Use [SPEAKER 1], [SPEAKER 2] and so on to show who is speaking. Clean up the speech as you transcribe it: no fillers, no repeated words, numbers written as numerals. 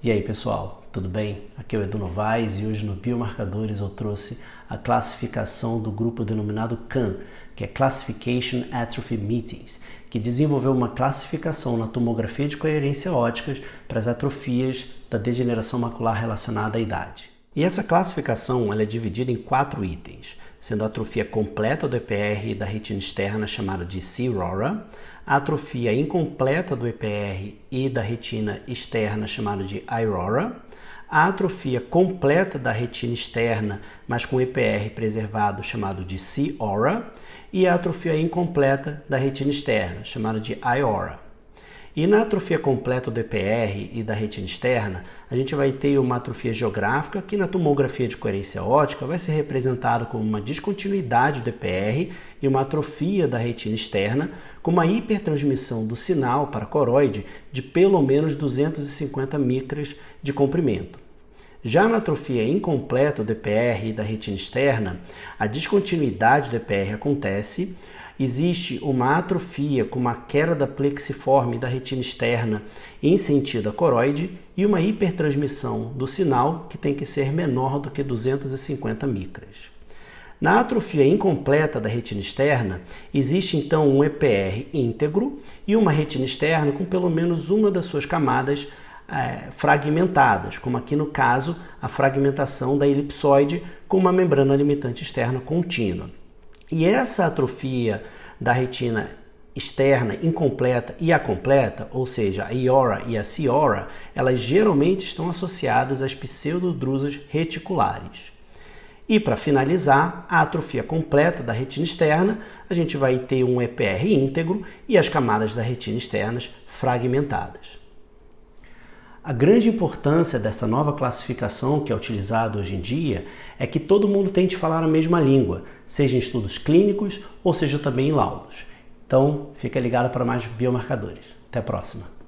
[SPEAKER 1] E aí pessoal, tudo bem? Aqui é o Edu Novaes e hoje no Biomarcadores eu trouxe a classificação do grupo denominado CAM, que é Classification Atrophy Meetings, que desenvolveu uma classificação na tomografia de coerência óptica para as atrofias da degeneração macular relacionada à idade. E essa classificação ela é dividida em 4 itens, sendo a atrofia completa do EPR e da retina externa, chamada de C-RORA, a atrofia incompleta do EPR e da retina externa, chamada de I-RORA, a atrofia completa da retina externa, mas com EPR preservado, chamado de C-ORA, e a atrofia incompleta da retina externa, chamada de I-ORA. E na atrofia completa do EPR e da retina externa, a gente vai ter uma atrofia geográfica que na tomografia de coerência óptica vai ser representada como uma descontinuidade do EPR e uma atrofia da retina externa com uma hipertransmissão do sinal para a coroide de pelo menos 250 micras de comprimento. Já na atrofia incompleta do EPR e da retina externa, a descontinuidade do EPR acontece. Existe uma atrofia com uma queda plexiforme da retina externa em sentido à coroide e uma hipertransmissão do sinal que tem que ser menor do que 250 micras. Na atrofia incompleta da retina externa, existe então um EPR íntegro e uma retina externa com pelo menos uma das suas camadas fragmentadas, como aqui no caso a fragmentação da elipsoide com uma membrana limitante externa contínua. E essa atrofia da retina externa incompleta e a completa, ou seja, a I-ORA e a C-ORA, elas geralmente estão associadas às pseudodrusas reticulares. E para finalizar, a atrofia completa da retina externa, a gente vai ter um EPR íntegro e as camadas da retina externas fragmentadas. A grande importância dessa nova classificação que é utilizada hoje em dia é que todo mundo tente falar a mesma língua, seja em estudos clínicos ou seja também em laudos. Então, fica ligado para mais biomarcadores. Até a próxima!